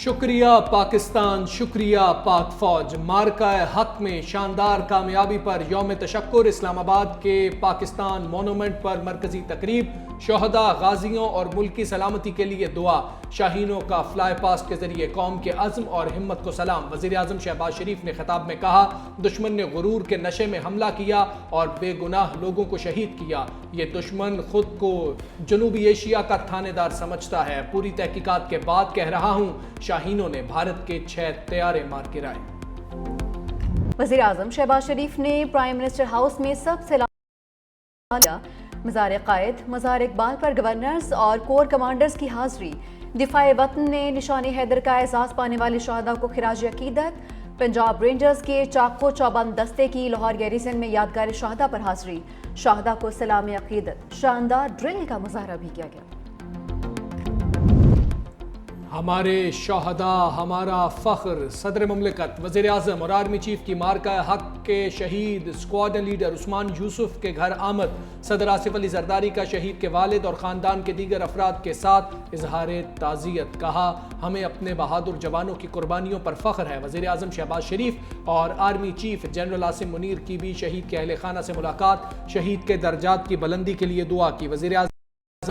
شکریہ پاکستان، شکریہ پاک فوج۔ مارکہ حق میں شاندار کامیابی پر یوم تشکر۔ اسلام آباد کے پاکستان مونومنٹ پر مرکزی تقریب، شہداء، غازیوں اور ملک کی سلامتی کے لیے دعا۔ شاہینوں کا فلائی پاسٹ کے ذریعے قوم کے عزم اور ہمت کو سلام۔ وزیر اعظم شہباز شریف نے خطاب میں کہا، دشمن نے غرور کے نشے میں حملہ کیا اور بے گناہ لوگوں کو شہید کیا۔ یہ دشمن خود کو جنوبی ایشیا کا تھانے دار سمجھتا ہے۔ پوری تحقیقات کے بعد کہہ رہا ہوں، شاہینوں نے بھارت کے 6 طیارے مار گرائے۔ وزیر اعظم شہباز شریف نے پرائم منسٹر ہاؤس میں سب سے مزار قائد مزار اقبال پر گورنرز اور کور کمانڈرز کی حاضری۔ دفاع وطن نے نشان حیدر کا اعزاز پانے والے شہداء کو خراج عقیدت۔ پنجاب رینجرز کے چاقو چوبند دستے کی لاہور گیریزن میں یادگار شہداء پر حاضری۔ شہداء کو سلام عقیدت۔ شاندار ڈرل کا مظاہرہ بھی کیا گیا۔ ہمارے شہداء ہمارا فخر۔ صدر مملکت، وزیر اعظم اور آرمی چیف کی مارکہ حق کے شہید اسکواڈن لیڈر عثمان یوسف کے گھر آمد۔ صدر آصف علی زرداری کا شہید کے والد اور خاندان کے دیگر افراد کے ساتھ اظہار تعزیت۔ کہا، ہمیں اپنے بہادر جوانوں کی قربانیوں پر فخر ہے۔ وزیر اعظم شہباز شریف اور army chief general Asim Munir کی بھی شہید کے اہل خانہ سے ملاقات، شہید کے درجات کی بلندی کے لیے دعا کی۔ وزیر اعظم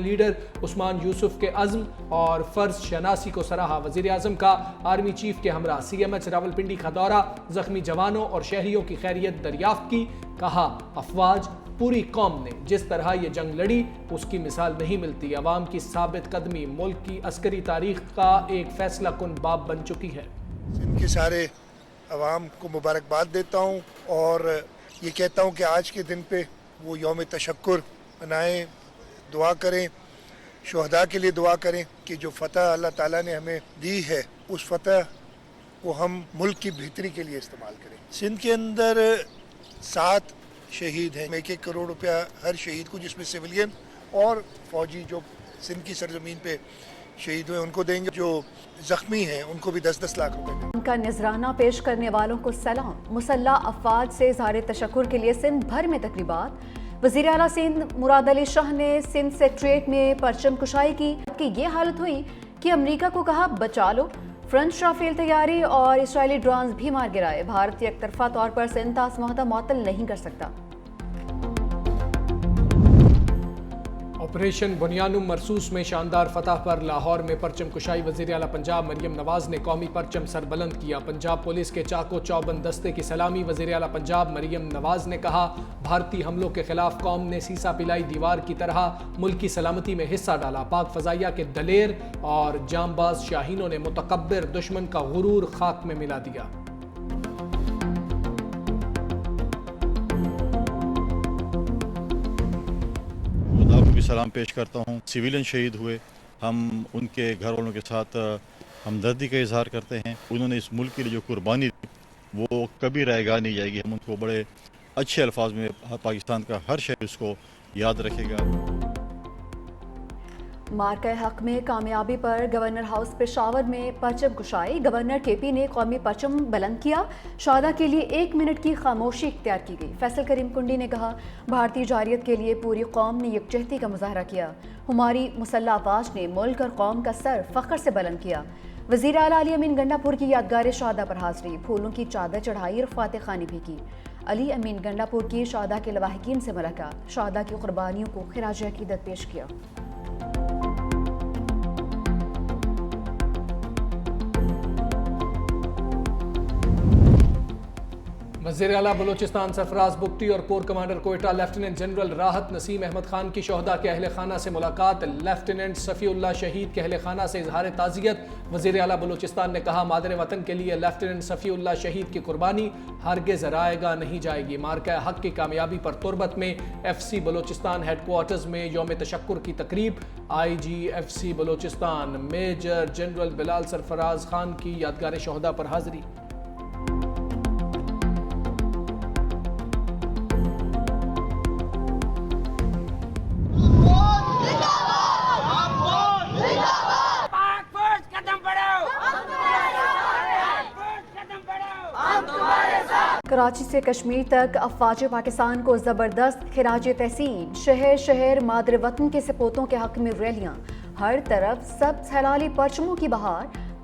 لیڈر عثمان یوسف کے عزم اور فرض شناسی کو سراہا۔ وزیر اعظم کا آرمی چیف کے ہمراہ سی ایم ایچ راولپنڈی کا دورہ، زخمی جوانوں اور شہریوں کی خیریت دریافت کی۔ کہا، افواج پوری قوم نے جس طرح یہ جنگ لڑی اس کی مثال نہیں ملتی۔ عوام کی ثابت قدمی ملک کی عسکری تاریخ کا ایک فیصلہ کن باب بن چکی ہے۔ ان کے سارے عوام کو مبارکباد دیتا ہوں اور یہ کہتا ہوں کہ آج کے دن پہ وہ یوم تشکر منائیں، دعا کریں، شہداء کے لیے دعا کریں کہ جو فتح اللہ تعالیٰ نے ہمیں دی ہے اس فتح کو ہم ملک کی بہتری کے لیے استعمال کریں۔ سندھ کے اندر 7 شہید ہیں، 1 کروڑ روپیہ ہر شہید کو، جس میں سویلین اور فوجی جو سندھ کی سرزمین پہ شہید ہوئے ان کو دیں گے، جو زخمی ہیں ان کو بھی 10-10 لاکھ روپے دیں گے۔ ان کا نذرانہ پیش کرنے والوں کو سلام۔ مسلح افواج سے اظہار تشکر کے لیے سندھ بھر میں تقریبات۔ وزیر اعلیٰ سندھ مراد علی شاہ نے سندھ سیکریٹریٹ میں پرچم کشائی کی کہ یہ حالت ہوئی کہ امریکہ کو کہا بچا لو۔ فرنچ رافیل طیارے اور اسرائیلی ڈرونز بھی مار گرائے۔ بھارت یک طرفہ طور پر سندھ کا معاہدہ معطل نہیں کر سکتا۔ آپریشن بنیانم مرسوس میں شاندار فتح پر لاہور میں پرچم کشائی۔ وزیر اعلیٰ پنجاب مریم نواز نے قومی پرچم سر بلند کیا۔ پنجاب پولیس کے چاقو چوبند دستے کی سلامی۔ وزیر اعلیٰ پنجاب مریم نواز نے کہا، بھارتی حملوں کے خلاف قوم نے سیسا پلائی دیوار کی طرح ملک کی سلامتی میں حصہ ڈالا۔ پاک فضائیہ کے دلیر اور جانباز شاہینوں نے متکبر دشمن کا غرور خاک میں ملا دیا۔ سلام پیش کرتا ہوں۔ سویلین شہید ہوئے، ہم ان کے گھر والوں کے ساتھ ہمدردی کا اظہار کرتے ہیں۔ انہوں نے اس ملک کے لیے جو قربانی دی وہ کبھی رائے گاہ نہیں جائے گی۔ ہم ان کو بڑے اچھے الفاظ میں، پاکستان کا ہر شہر اس کو یاد رکھے گا۔ مارکہ حق میں کامیابی پر گورنر ہاؤس پشاور میں پرچم کشائی۔ گورنر کے پی نے قومی پرچم بلند کیا۔ شہداء کے لیے 1 منٹ کی خاموشی اختیار کی گئی۔ فیصل کریم کنڈی نے کہا، بھارتی جارحیت کے لیے پوری قوم نے یکجہتی کا مظاہرہ کیا۔ ہماری مسلح افواج نے ملک اور قوم کا سر فخر سے بلند کیا۔ وزیر اعلیٰ علی امین گنڈا پور کی یادگار شہداء پر حاضری، پھولوں کی چادر چڑھائی اور فاتح خوانی بھی کی۔ علی امین گنڈا پور کی شہداء کے لواحقین سے ملاقات، شہداء کی قربانیوں کو خراج عقیدت پیش کیا۔ وزیر اعلیٰ بلوچستان سرفراز بگٹی اور corps commander Quetta lieutenant general Rahat Naseem Ahmed Khan کی شہداء کے اہل خانہ سے ملاقات۔ لیفٹیننٹ صفی اللہ شہید کے اہل خانہ سے اظہار تعزیت۔ وزیر اعلیٰ بلوچستان نے کہا، مادر وطن کے لیے لیفٹیننٹ صفی اللہ شہید کی قربانی ہرگز رائے گاہ نہیں جائے گی۔ مارکہ حق کی کامیابی پر تربت میں F C Balochistan headquarters میں یوم تشکر کی تقریب۔ I G F C Balochistan major general Bilal Sarfraz Khan کی یادگار شہداء پر حاضری۔ کراچی سے کشمیر تک افواج پاکستان کو زبردست خراج تحسین۔ شہر شہر مادر وطن کے سپوتوں کے حق میں ریلیاں، ہر طرف سبز ہلالی پرچموں کی بہار۔